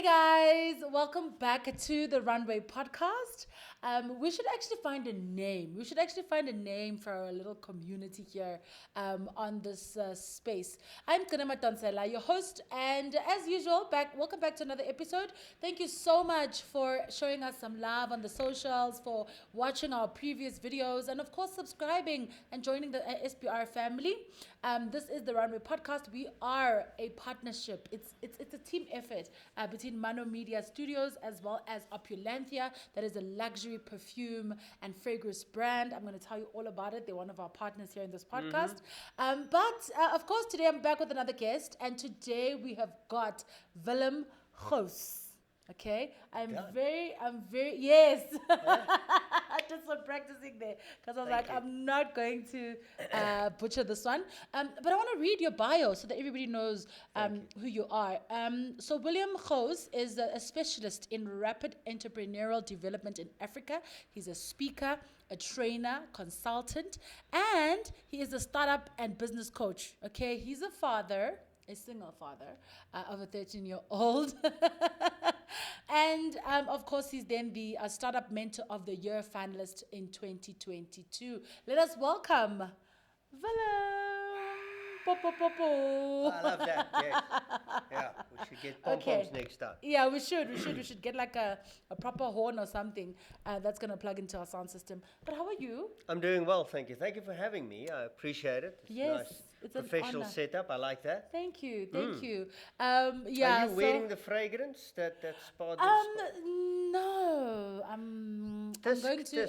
Hey guys, welcome back to the Runway podcast. We should actually find a name. We should actually find a name for our little community here on this space. I'm Kanama Tansela, your host, and as usual, welcome back to another episode. Thank you so much for showing us some love on the socials, for watching our previous videos, and of course, subscribing and joining the SBR family. This is the Runway podcast. We are a partnership. It's a team effort between Maano Media Studios as well as Opulanthea. That is a luxury perfume and fragrance brand. I'm going to tell you all about it. They're one of our partners here in this podcast. But of course, today I'm back with another guest, and today we have got Willen Gous. Okay, I'm very, yes. I did some practicing there because I was I'm not going to butcher this one. But I want to read your bio so that everybody knows who you are. So Willen Gous is a specialist in rapid entrepreneurial development in Africa. He's a speaker, a trainer, consultant, and he is a startup and business coach. Okay, he's a father, a single father of a 13-year-old. And of course, he's then the Startup Mentor of the Year finalist in 2022. Let us welcome Willen. Po, po, po, po. I love that. Yes. Yeah. We should get pom-poms next time. Yeah, we should get like a proper horn or something that's going to plug into our sound system. But how are you? I'm doing well, thank you. Thank you for having me. I appreciate it. It's Yes, nice. it's an Professional honor. setup. I like that. Thank you. Yeah. Are you wearing the fragrance that spa? No. I'm going to.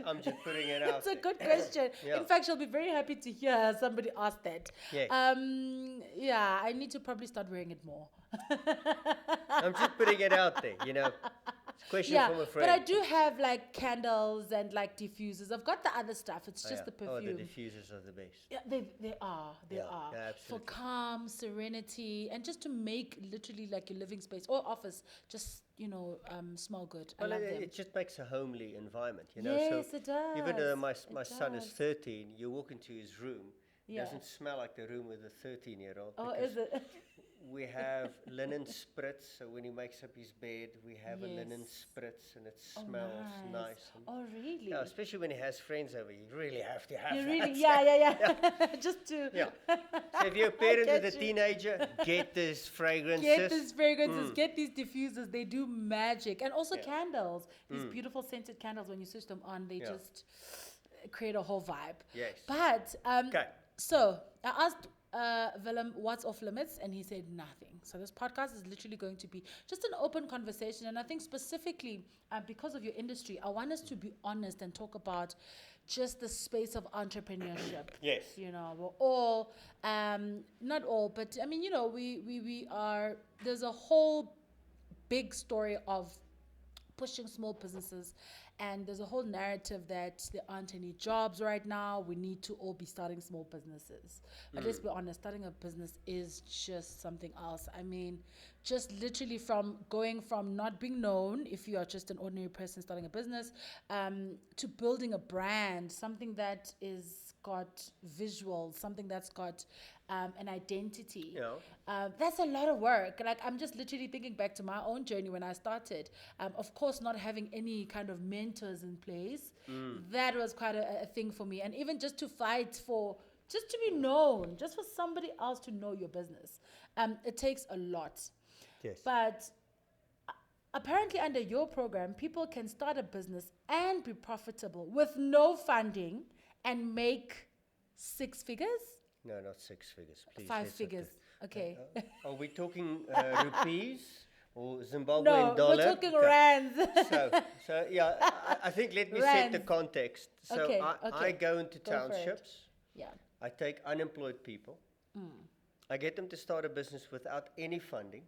I'm just putting it out. It's a good question. Yeah. In fact, she'll be very happy to hear somebody ask that. Yes. Yeah, I need to probably start wearing it more. I'm just putting it out there. It's a question from a friend. But I do have like candles and like diffusers. I've got the other stuff. It's just the perfume. Oh, the diffusers are the best. Yeah, they are. They are. Yeah, for absolutely. calm, serenity, and just to make literally like your living space or office just smell good. I love them. It just makes a homely environment, Yes, So it does. even though my It son is does. 13, you walk into his room, Yeah. doesn't smell like the room with a 13-year-old. Oh, because is it? we have linen spritz, so when he makes up his bed, we have a linen Yes. spritz, and it Oh, smells nice. And Oh, really? yeah, especially when he has friends over, you really have to have You that. really? Yeah. Just to Yeah. So if you're a parent with get a you. teenager, get this fragrances. get these fragrances, get these diffusers. They do magic. And also Yeah. candles. These beautiful scented candles, when you switch them on, they Yeah. just create a whole vibe. Yes. But, Okay. so I asked Willen what's off limits, and he said nothing. So this podcast is literally going to be just an open conversation. And I think specifically because of your industry, I want us to be honest and talk about just the space of entrepreneurship. Yes. We're all, not all, but I mean, we are, there's a whole big story of pushing small businesses, and there's a whole narrative that there aren't any jobs right now. We need to all be starting small businesses. But let's be honest, starting a business is just something else. I mean, just literally going from not being known, if you are just an ordinary person starting a business, to building a brand, something that is got visuals, something that's got an identity. Yeah. That's a lot of work. Like, I'm just literally thinking back to my own journey when I started. Of course, not having any kind of mentors in place, that was quite a thing for me. And even just to fight for, just to be known, just for somebody else to know your business, it takes a lot. Yes. But apparently under your program, people can start a business and be profitable with no funding and make 6 figures? No, not 6 figures, please. 5 let's not figures. Okay. Are we talking rupees or Zimbabwean No, dollar? we're talking Okay. rands. So yeah, I think let me set the Rands. context. So Okay, I okay. go into Go for it. townships. Yeah. I take unemployed people. I get them to start a business without any funding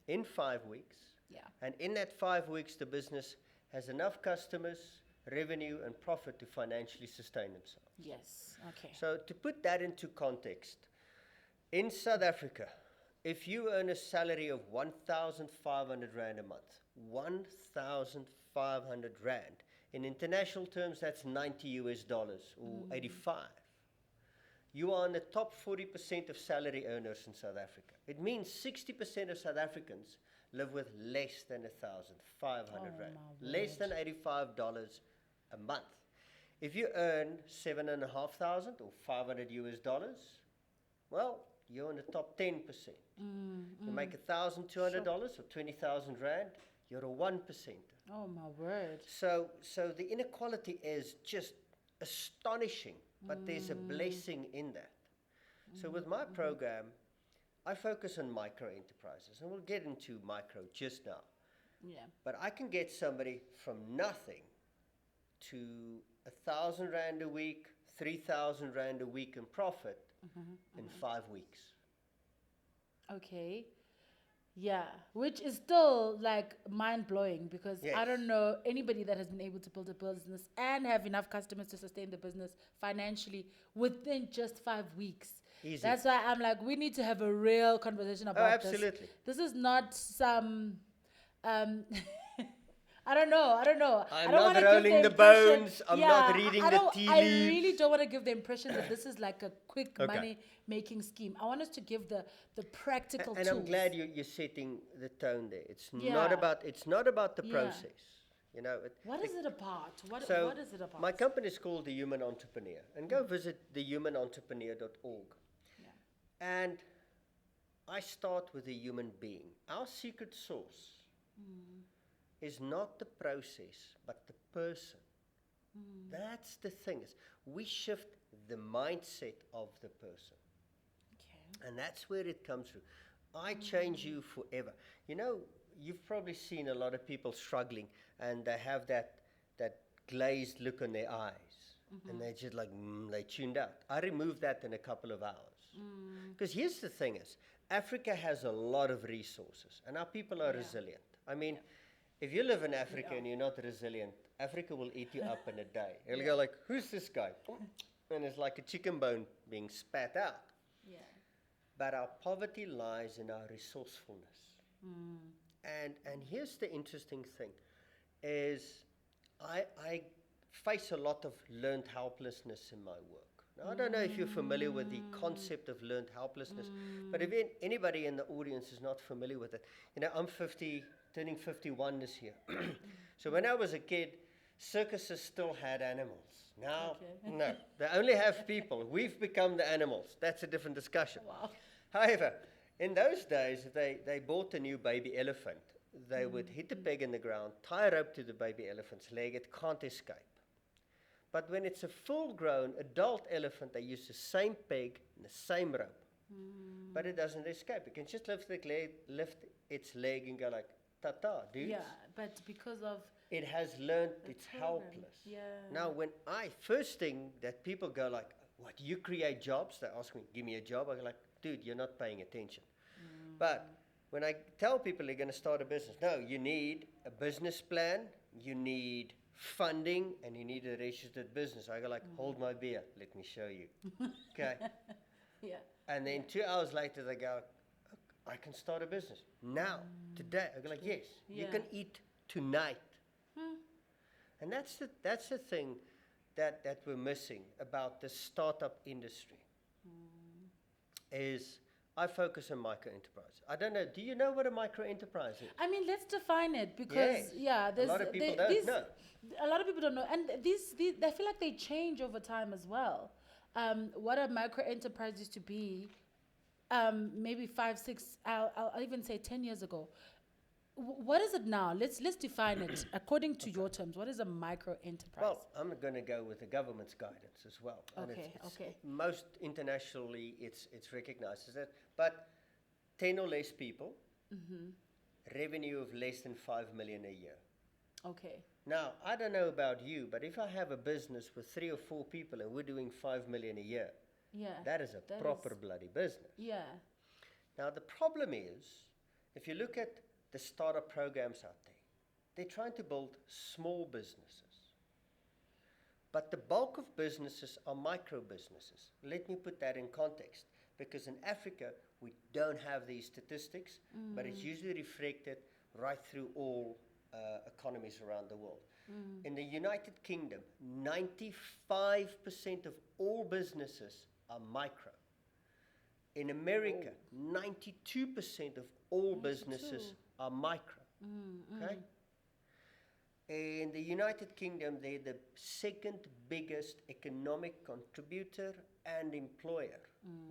in 5 weeks. Yeah. And in that 5 weeks, the business has enough customers, revenue, and profit to financially sustain themselves. Yes. Okay. So to put that into context, in South Africa, if you earn a salary of 1,500 Rand a month, 1,500 Rand, in international terms, that's $90 or 85. You are in the top 40% of salary earners in South Africa. It means 60% of South Africans live with less than 1,500 rand, my less than $85 a month. If you earn 7,500 or $500, well, you're in the top 10%. You make $1,200 or 20,000 rand, you're a 1%. Oh my word. So the inequality is just astonishing, but there's a blessing in that. So with my program, I focus on micro enterprises, and we'll get into micro just now. Yeah. But I can get somebody from nothing to 1,000 rand a week, 3,000 rand a week in profit in 5 weeks. Okay. Yeah, which is still like mind blowing because I Yes. don't know anybody that has been able to build a business and have enough customers to sustain the business financially within just 5 weeks. Easy. That's why I'm like, we need to have a real conversation about this. Absolutely. This is not some. I don't know. I don't I'm don't not wanna rolling give the impression- bones. I'm not reading the tea I leaves. really don't want to give the impression that this is like a quick Okay. money-making scheme. I want us to give the practical And tools. I'm glad you're setting the tone there. It's Yeah. not about the Yeah. process. You know. What is it about? What is it about? My company is called The Human Entrepreneur, and go visit thehumanentrepreneur.org. Yeah. And I start with a human being. Our secret sauce is not the process, but the person. That's the thing. Is we shift the mindset of the person. Okay. And that's where it comes through. I change you forever. You know, you've probably seen a lot of people struggling and they have that glazed look on their eyes. And they're just like, they tuned out. I removed that in a couple of hours. Because here's the thing is, Africa has a lot of resources and our people are resilient. I mean, if you live in Africa and you're not resilient, Africa will eat you up in a day. You'll go like, who's this guy? And it's like a chicken bone being spat out. Yeah. But our poverty lies in our resourcefulness. And here's the interesting thing, is I face a lot of learned helplessness in my work. Now, I don't know if you're familiar with the concept of learned helplessness, but if anybody in the audience is not familiar with it, you know, I'm turning 51 this year. So when I was a kid, circuses still had animals. Now, no, they only have people. We've become the animals. That's a different discussion. Wow. However, in those days, they bought a new baby elephant. They would hit a peg in the ground, tie a rope to the baby elephant's leg. It can't escape. But when it's a full-grown adult elephant, they use the same peg and the same rope. But it doesn't escape. It can just lift its leg and go like, ta-ta, dudes. Yeah, but because of It has learned it's program. helpless. Yeah. Now, first thing that people go like, what, you create jobs? They ask me, give me a job. I go like, dude, you're not paying attention. But when I tell people they're going to start a business, no, you need a business plan, you need funding, and you need a registered business. I go like, hold my beer, let me show you. Okay. Yeah. And then 2 hours later, they go, I can start a business. Now, today. I go like, yes, you can eat tonight. And that's the thing that we're missing about the startup industry. Is I focus on micro enterprise. I don't know. Do you know what a micro enterprise is? I mean, let's define it because Yes. there's A lot of people don't know. A lot of people don't know, and these I feel like they change over time as well. What a micro enterprise used to be, maybe 5, 6, I'll even say 10 years ago. What is it now? Let's define it according to your terms. What is a micro enterprise? Well, I'm going to go with the government's guidance as well. And Okay, okay. Most internationally, it's recognized as that. But 10 or less people, revenue of less than 5 million a year. Okay. Now, I don't know about you, but if I have a business with 3 or 4 people and we're doing 5 million a year, that is a proper bloody business. Yeah. Now, the problem is, if you look at the startup programs out there, they're trying to build small businesses. But the bulk of businesses are micro businesses. Let me put that in context. Because in Africa, we don't have these statistics, but it's usually reflected right through all economies around the world. In the United Kingdom, 95% of all businesses are micro. In America, 92% of all businesses are micro. Okay? In the United Kingdom, they're the second biggest economic contributor and employer.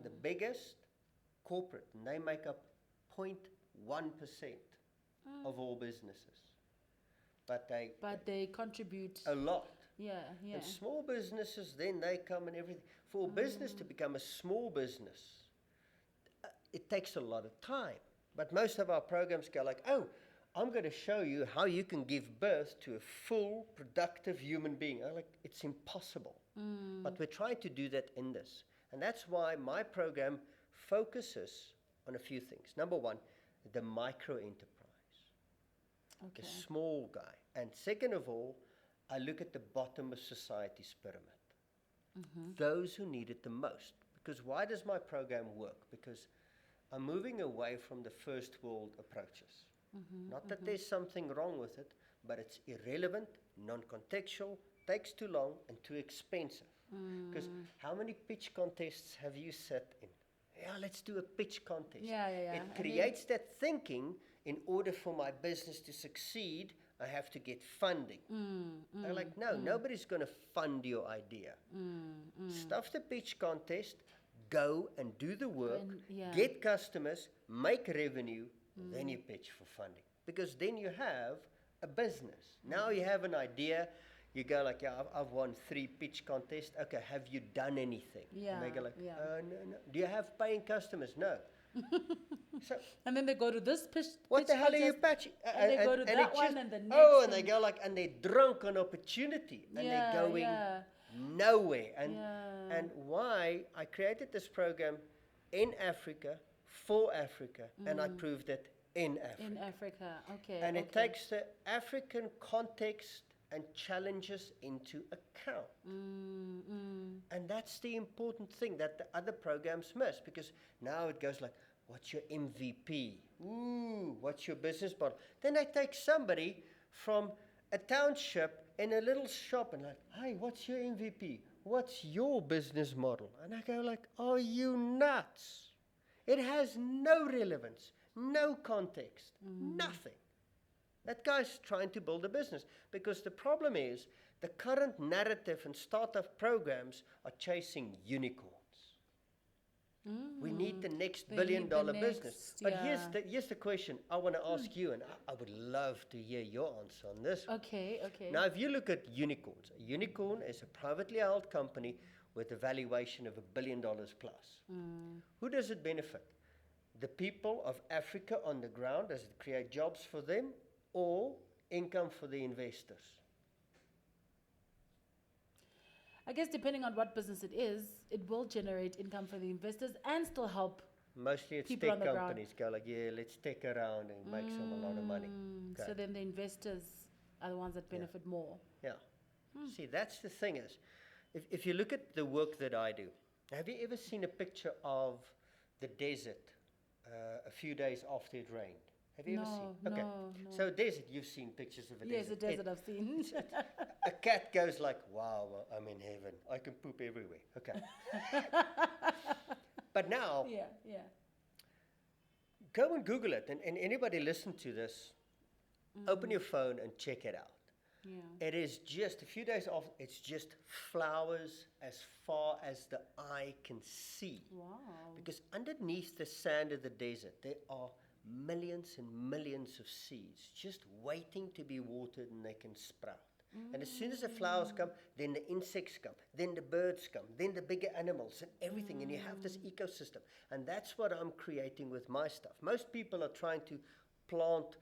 The biggest, corporate, and they make up 0.1% of all businesses. But they contribute a lot. Yeah. And small businesses, then they come and everything. For a business to become a small business, it takes a lot of time. But most of our programs go like, oh, I'm going to show you how you can give birth to a full, productive human being. I'm like, it's impossible. But we're trying to do that in this. And that's why my program focuses on a few things. Number one, the micro enterprise, the small guy. And second of all, I look at the bottom of society's pyramid. Those who need it the most. Because why does my program work? Because I'm moving away from the first world approaches. Not that there's something wrong with it, but it's irrelevant, non-contextual, takes too long, and too expensive. Because how many pitch contests have you sat in? Yeah, let's do a pitch contest. It creates that thinking, in order for my business to succeed, I have to get funding. They're like, no, nobody's going to fund your idea. Stuff the pitch contest, go and do the work, get customers, make revenue, then you pitch for funding. Because then you have a business. Now you have an idea. You go like, yeah, I've won 3 pitch contests. Okay, have you done anything? And they go like, no. Do you have paying customers? No. So, and then they go to this pitch. What the hell are you pitching? And they go to that one and the next. Oh, and they go like, and they're drunk on opportunity. And they're going nowhere. And why I created this program in Africa, for Africa, and I proved that in Africa. In Africa, okay. And it takes the African context and challenges into account. And that's the important thing that the other programs miss, because now it goes like, what's your MVP? Ooh, what's your business model? Then I take somebody from a township in a little shop and like, hey, what's your MVP? What's your business model? And I go like, are you nuts? It has no relevance, no context, nothing. That guy's trying to build a business, because the problem is the current narrative and startup programs are chasing unicorns. We need the next billion-dollar business. But here's the question I want to ask you, and I would love to hear your answer on this. Okay. Now, if you look at unicorns, a unicorn is a privately held company with a valuation of $1 billion plus. Who does it benefit? The people of Africa on the ground? Does it create jobs for them, or income for the investors? I guess depending on what business it is, it will generate income for the investors and still help. Mostly it's people tech companies go like, yeah, let's tech around and make some a lot of money. Okay. So then the investors are the ones that benefit more. Yeah. See, that's the thing is, if you look at the work that I do, have you ever seen a picture of the desert a few days after it rained? Have you ever seen? Okay. No. So desert, you've seen pictures of a desert. Yes, a desert I've seen. A cat goes like, wow, I'm in heaven. I can poop everywhere. Okay. But now, go and Google it. And anybody listen to this, open your phone and check it out. Yeah. It is just a few days off. It's just flowers as far as the eye can see. Wow. Because underneath the sand of the desert, there are millions and millions of seeds just waiting to be watered, and they can sprout. And as soon as the flowers come, then the insects come, then the birds come, then the bigger animals and everything, and you have this ecosystem. And that's what I'm creating with my stuff. Most people are trying to plant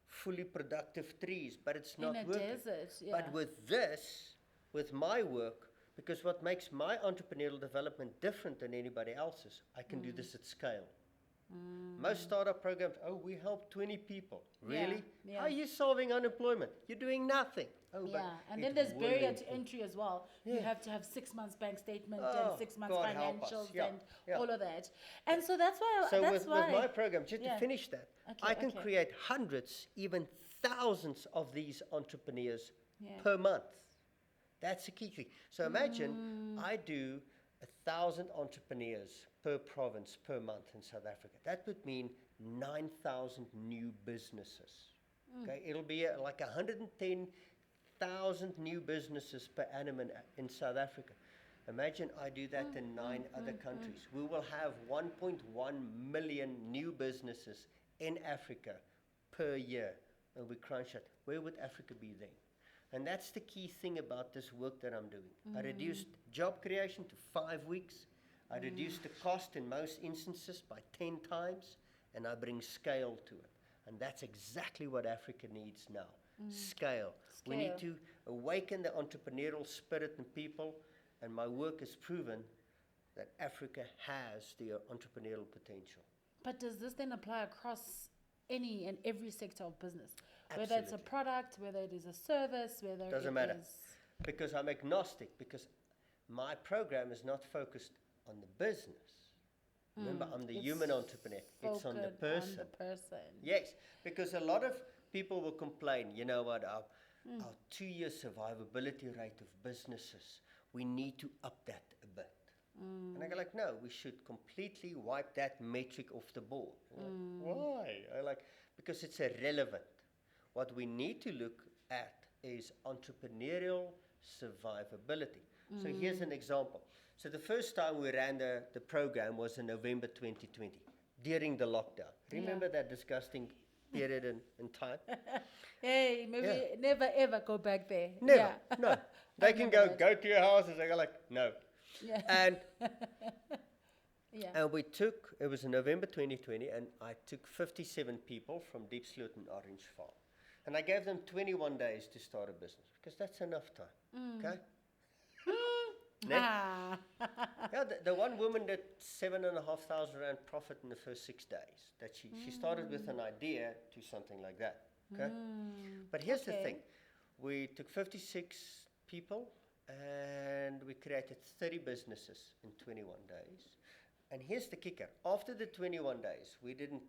fully productive trees, but it's not working. In a desert, But with this, with my work, because what makes my entrepreneurial development different than anybody else's, I can do this at scale. Most startup programs, we help 20 people. Really? Yeah. How are you solving unemployment? You're doing nothing. And then there's barrier to entry as well. You have to have 6 months bank statement and 6 months financials and all of that. And so that's why. So with my program, just to finish that, I can create hundreds, even thousands of these entrepreneurs per month. That's the key thing. So imagine I do 1,000 entrepreneurs per province per month in South Africa. That would mean 9,000 new businesses. Okay, it'll be like 110,000 new businesses per annum in South Africa. Imagine I do that in 9 other countries. We will have 1.1 million new businesses in Africa per year. And we crunch it. Where would Africa be then? And that's the key thing about this work that I'm doing. I reduced job creation to 5 weeks. I reduced the cost in most instances by 10 times. And I bring scale to it. And that's exactly what Africa needs now. Scale. We need to awaken the entrepreneurial spirit in people. And my work has proven that Africa has the entrepreneurial potential. But does this then apply across any and every sector of business? Absolutely. Whether it's a product, whether it is a service, whether Doesn't it matter. is... Because I'm agnostic, because my program is not focused on the business. Remember, I'm the human entrepreneur. It's on the person. On the person. Yes, because a lot of people will complain, you know what, our 2-year survivability rate of businesses, we need to up that a bit. And I go like, no, we should completely wipe that metric off the board. Like, why? I like, because it's irrelevant. What we need to look at is entrepreneurial survivability. So here's an example. So the first time we ran the program was in November 2020, during the lockdown. Remember that disgusting period in time? Hey, maybe never ever go back there. Never, no. They can go to your houses. I go like, no. Yeah. And and we took, it was in November 2020, and I took 57 people from Deep Sloot and Orange Farm. And I gave them 21 days to start a business, because that's enough time, okay? Yeah, the one woman did 7,500 Rand profit in the first 6 days. That she started with an idea to something like that, okay? But here's the thing. We took 56 people, and we created 30 businesses in 21 days. And here's the kicker. After the 21 days, we didn't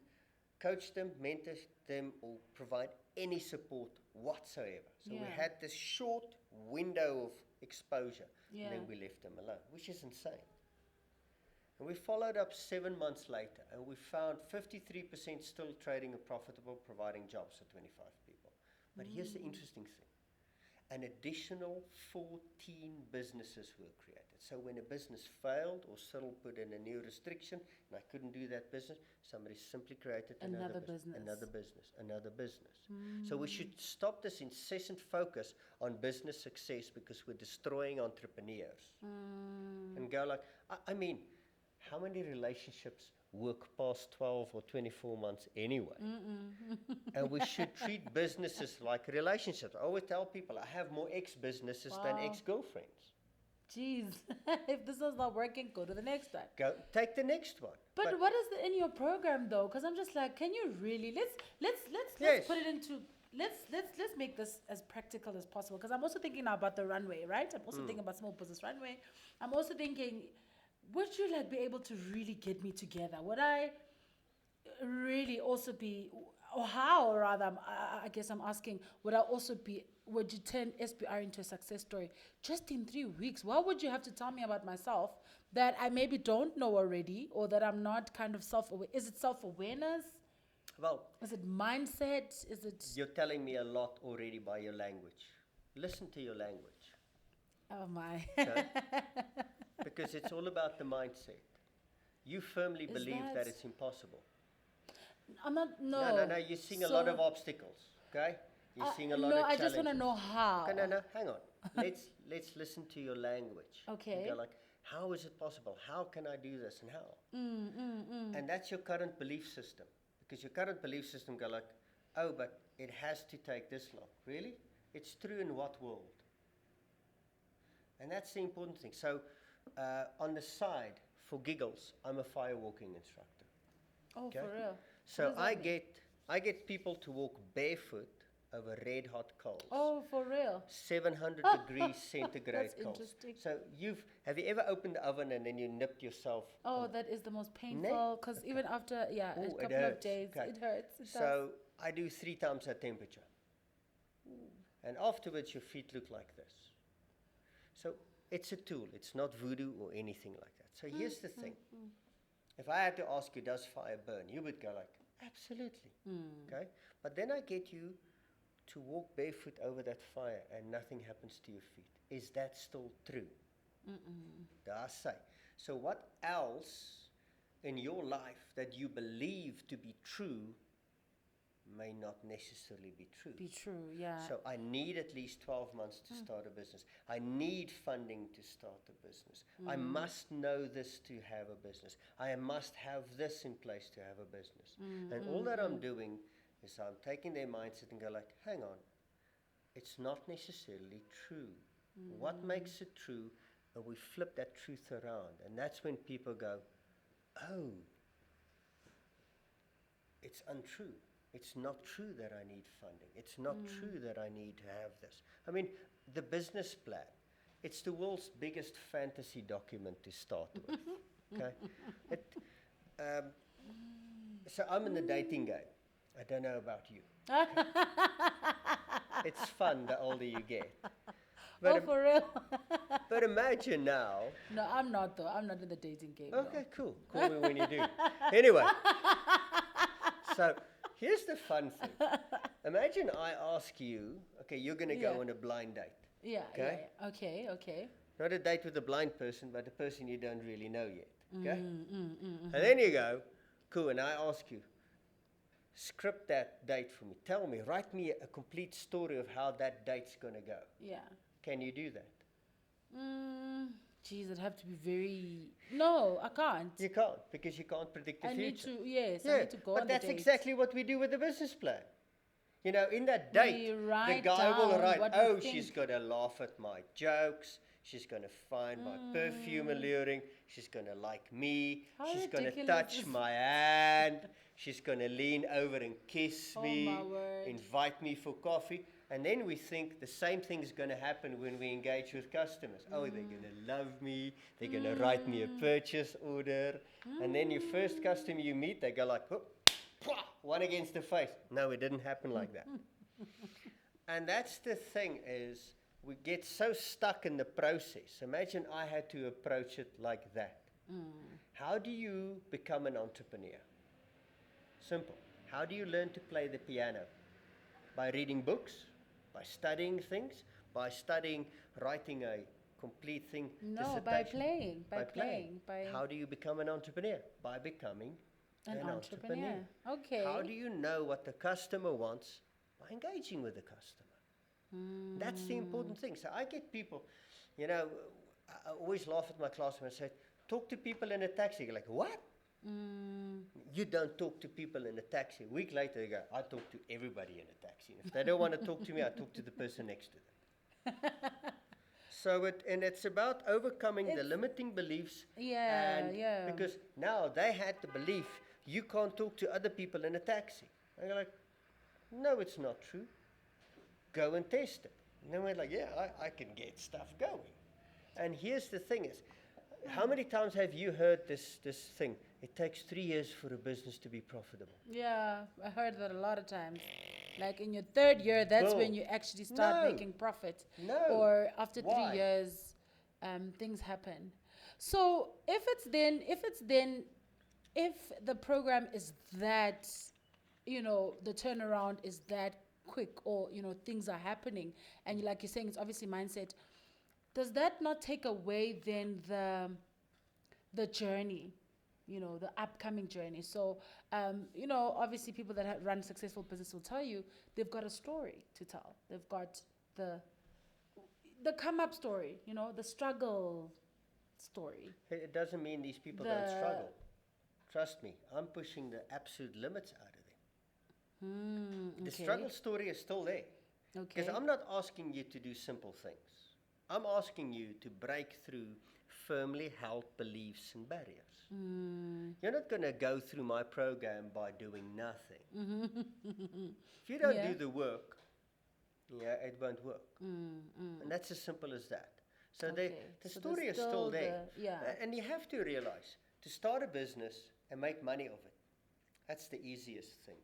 coach them, mentor them, or provide any support whatsoever. So we had this short window of exposure, and then we left them alone, which is insane. And we followed up 7 months later, and we found 53% still trading and profitable, providing jobs for 25 people. But here's the interesting thing. An additional 14 businesses were created. So when a business failed or Cyril put in a new restriction and I couldn't do that business, somebody simply created another business. So we should stop this incessant focus on business success, because we're destroying entrepreneurs. And go like, I mean, how many relationships work past 12 or 24 months anyway? And we should treat businesses like relationships. I always tell people, I have more ex-businesses than ex-girlfriends. Jeez, if this is not working, go to the next one. Go take the next one. But what is in your program though? Because I'm just like, can you really? Let's put it into. Let's make this as practical as possible. Because I'm also thinking now about the runway, right? I'm also thinking about small business runway. I'm also thinking, would you like be able to really get me together? Would I really also be, or how, or rather, I guess I'm asking, would you turn SBR into a success story just in 3 weeks? What would you have to tell me about myself that I maybe don't know already, or that I'm not kind of self-aware? Is it self-awareness? Well, is it mindset? Is it... You're telling me a lot already by your language. Listen to your language. Oh my. Okay? Because it's all about the mindset. You firmly believe that it's impossible. I'm not, no. No, you're seeing a lot of obstacles, okay? You're seeing a lot of challenges. I just want to know how. Okay, no, hang on. Let's listen to your language. Okay. You're like, how is it possible? How can I do this and how? And that's your current belief system. Because your current belief system go like, oh, but it has to take this long. Really? It's true in what world? And that's the important thing. So on the side, for giggles, I'm a firewalking instructor. Oh, okay? For real? So I get people to walk barefoot over red hot coals. Oh, for real? 700 degrees centigrade That's coals. Interesting. So have you ever opened the oven and then you nipped yourself? Oh, that is the most painful, because even after a couple of days, it hurts. So I do 3 times that temperature. And afterwards your feet look like this. So it's a tool. It's not voodoo or anything like that. So here's the thing. If I had to ask you, does fire burn? You would go like, Absolutely. Okay? But then I get you to walk barefoot over that fire and nothing happens to your feet. Is that still true? I say. So what else in your life that you believe to be true may not necessarily be true? Be true, yeah. So I need at least 12 months to start a business. I need funding to start a business. I must know this to have a business. I must have this in place to have a business. And all that I'm doing is I'm taking their mindset and go like, hang on, it's not necessarily true. What makes it true? And we flip that truth around. And that's when people go, oh, it's untrue. It's not true that I need funding. It's not true that I need to have this. I mean, the business plan, it's the world's biggest fantasy document to start with. Okay? So I'm in the dating game. I don't know about you. It's fun the older you get. Oh, for real? But imagine now. No, I'm not though. I'm not in the dating game. Okay, no. cool. Call me when you do. Anyway, so here's the fun thing. Imagine I ask you, okay, you're going to go on a blind date. Yeah, Okay? yeah. Okay, okay. Not a date with a blind person, but a person you don't really know yet. Okay? And then you go, cool, and I ask you, script that date for me. Tell me, write me a complete story of how that date's going to go. Yeah. Can you do that? Geez, I'd have to be very... No, I can't. You can't, because you can't predict the I future. need to, yes, Yeah, I need to go but on the that's date. exactly what we do with the business plan. You know, in that date, We the write guy will down write, what we oh, think. she's going to laugh at my jokes. She's going to find my perfume alluring. She's going to like me. How She's going to ridiculous touch is my hand. She's going to lean over and kiss Oh, me, my word. invite me for coffee. And then we think the same thing is going to happen when we engage with customers. Oh, they're going to love me. They're going to write me a purchase order. And then your first customer you meet, they go like, oh, one against the face. No, it didn't happen like that. And that's the thing is, we get so stuck in the process. Imagine I had to approach it like that. How do you become an entrepreneur? Simple. How do you learn to play the piano? By reading books, by studying things, by studying, writing a complete thing. No, by dissertation. playing. By playing. playing. How do you become an entrepreneur? By becoming An entrepreneur. Okay. How do you know what the customer wants? By engaging with the customer. That's the important thing. So I get people, you know, I always laugh at my classroom and say, talk to people in a taxi. You're like, what? You don't talk to people in a taxi. A week later, they go, I talk to everybody in a taxi. And if they don't want to talk to me, I talk to the person next to them. So it's about overcoming the limiting beliefs. Yeah, and yeah. Because now they had the belief you can't talk to other people in a taxi. And you're like, no, it's not true. Go and test it. And then we're like, yeah, I can get stuff going. And here's the thing is, how many times have you heard this thing? It takes 3 years for a business to be profitable. Yeah, I heard that a lot of times. Like in your third year, that's when you actually start No. making profit. No. Or after Why? 3 years, things happen. So if the program is that, you know, the turnaround is that quick, or, you know, things are happening, and like you're saying, it's obviously mindset, does that not take away then the journey, you know, the upcoming journey? So, you know, obviously people that run successful business will tell you they've got a story to tell. They've got the come up story, you know, the struggle story. It doesn't mean these people don't struggle. Trust me, I'm pushing the absolute limits out of them. The struggle story is still there. Okay. Because I'm not asking you to do simple things. I'm asking you to break through firmly held beliefs and barriers. You're not going to go through my program by doing nothing. If you don't do the work, it won't work. And that's as simple as that. So the So story there's is still there. yeah. And you have to realize, to start a business and make money of it, that's the easiest thing.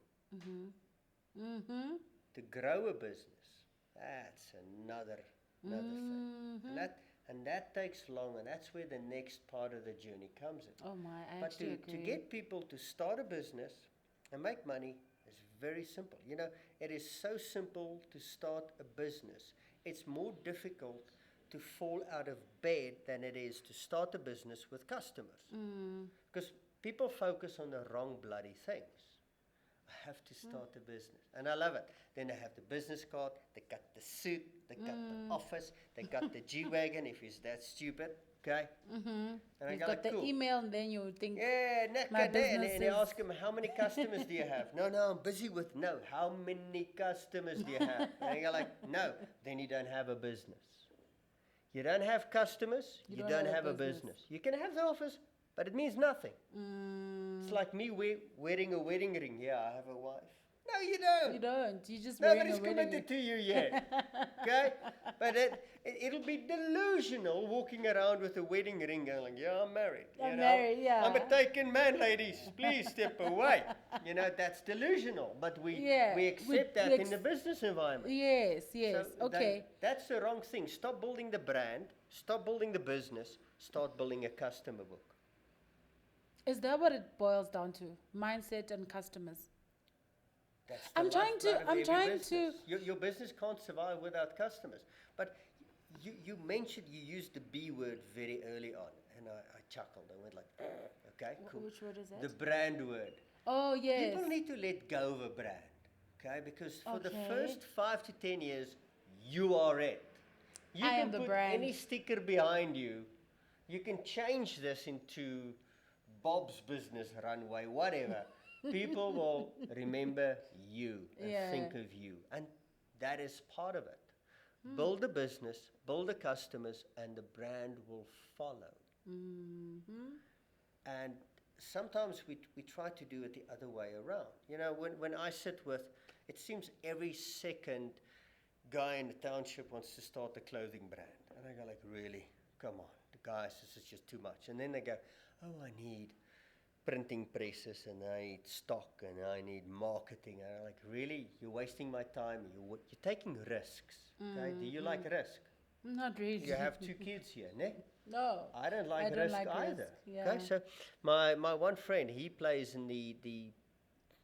To grow a business, that's another thing. And that takes long, and that's where the next part of the journey comes in. Oh my, I But actually to agree. get people to start a business And make money is very simple. You know, it is so simple to start a business. It's more difficult to fall out of bed than it is to start a business with customers. Because people focus on the wrong bloody things. I have to start a business. And I love it. Then they have the business card, they got the suit, they got the office, they got the G-Wagon if he's that stupid. Okay? And I You've go got like, the cool. email, and then you think, Yeah, my and business you is- ask him, how many customers do you have? No, I'm busy with, no, how many customers do you have? And you're like, no, then you don't have a business. You don't have customers, you don't have a business. You can have the office, but it means nothing. It's like me wearing a wedding ring. Yeah, I have a wife. No, you don't. you don't. You just wearing Nobody's a wedding committed to you yet. Okay? But it'll be delusional walking around with a wedding ring going like, yeah, I'm married. I'm married, yeah. I'm a taken man, ladies. Please step away. You know, that's delusional. But we accept that in the business environment. Yes, So okay. that's the wrong thing. Stop building the brand. Stop building the business. Start building a customer book. Is that what it boils down to? Mindset and customers. That's I'm the trying to- lifeblood of I'm every trying business. Your business can't survive without customers. But you mentioned you used the B word very early on, and I chuckled. I went like, okay, cool. Which word is that? The brand word. Oh, yes. People need to let go of a brand, okay? Because for the Okay. first 5 to 10 years, you are it. You I can am the put brand. any sticker behind you. You can change this into Bob's Business Runway, whatever. People will remember you and Yeah. think of you. And that is part of it. Build a business, build the customers, and the brand will follow. And sometimes we try to do it the other way around. You know, when I sit with, it seems every second guy in the township wants to start a clothing brand. And I go like, really? Come on. The guys, this is just too much. And then they go, oh, I need printing presses, and I need stock, and I need marketing. And I'm like, really? You're wasting my time. You're taking risks. Okay? Do you like risk? Not really. You have 2 kids here, ne? No. I don't like I don't risk like either. risk, yeah. Okay, so my one friend, he plays in the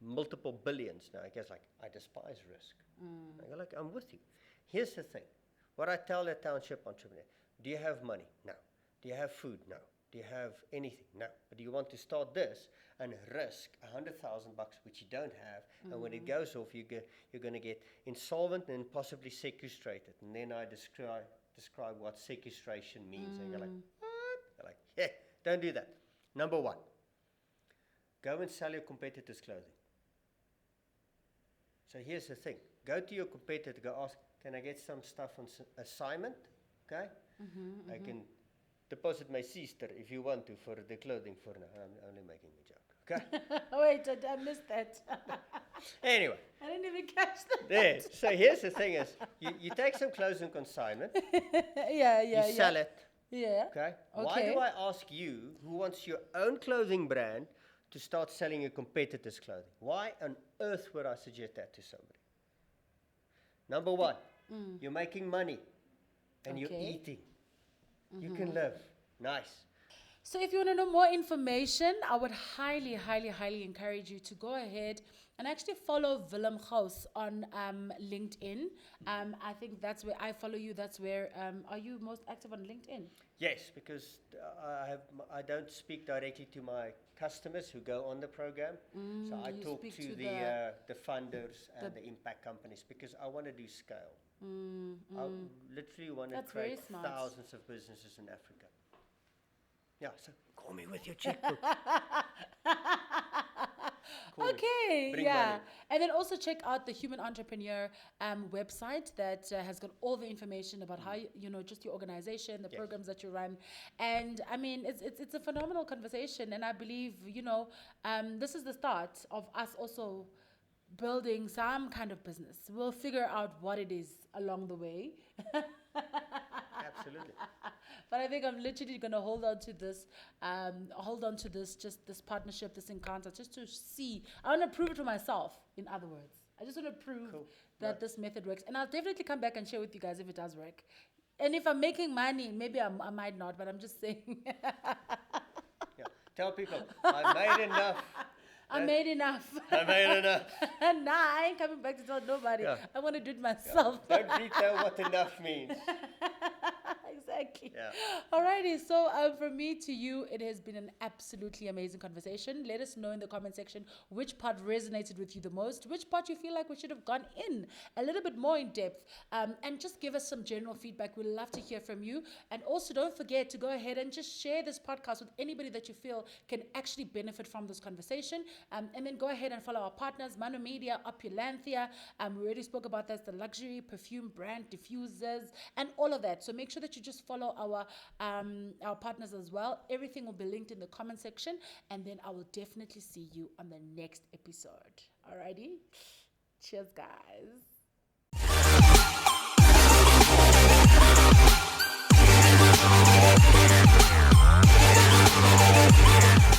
multiple billions now. I guess like, I despise risk. I go like, I'm with you. Here's the thing. What I tell the township entrepreneur, do you have money? No. Do you have food? No. Do you have anything? No. But do you want to start this and risk $100,000, which you don't have, and when it goes off, you're going to get insolvent and possibly sequestrated. And then I describe what sequestration means. And you're like, what? They're like, yeah, don't do that. Number 1, go and sell your competitors' clothing. So here's the thing. Go to your competitor, go ask, can I get some stuff on assignment? Okay? I can deposit my sister if you want to for the clothing for now. I'm only making a joke. Okay? Wait, I missed that. Anyway. I didn't even catch that. There. So here's the thing is, you take some clothes on consignment, yeah. you sell it. Yeah. Okay? Why do I ask you, who wants your own clothing brand, to start selling your competitor's clothing? Why on earth would I suggest that to somebody? Number 1, you're making money and you're eating. You can live. Nice. So if you want to know more information, I would highly, highly, highly encourage you to go ahead and actually follow Willen Gous on LinkedIn. I think that's where I follow you. That's where, are you most active on LinkedIn? Yes, because I don't speak directly to my customers who go on the program. So I talk to the funders and the impact companies because I want to do scale. I literally want to create thousands of businesses in Africa. Yeah, so call me with your checkbook. Okay, Bring yeah. money. And then also check out the Human Entrepreneur website that has got all the information about how, just your organization, the programs that you run. And I mean, it's a phenomenal conversation. And I believe, this is the start of us also building some kind of business. We'll figure out what it is along the way. Absolutely. But I think I'm literally going to hold on to this, just this partnership, this encounter, just to see. I want to prove it to myself, in other words. I just want to prove that this method works. And I'll definitely come back and share with you guys if it does work. And if I'm making money, maybe I might not, but I'm just saying. Yeah. Tell people, I made enough. I made enough. I made enough. Nah, I ain't coming back to tell nobody. Yeah. I want to do it myself. Don't detail what enough means. Exactly. Yeah. Alrighty, so from me to you, it has been an absolutely amazing conversation. Let us know in the comment section which part resonated with you the most, which part you feel like we should have gone in a little bit more in depth, and just give us some general feedback. We'd love to hear from you. And also don't forget to go ahead and just share this podcast with anybody that you feel can actually benefit from this conversation. And then go ahead and follow our partners, Maano Media, Opulanthea. We already spoke about this, the luxury perfume brand diffusers and all of that. So make sure that you just follow our partners as well. Everything will be linked in the comment section, and then I will definitely see you on the next episode. Alrighty, cheers, guys.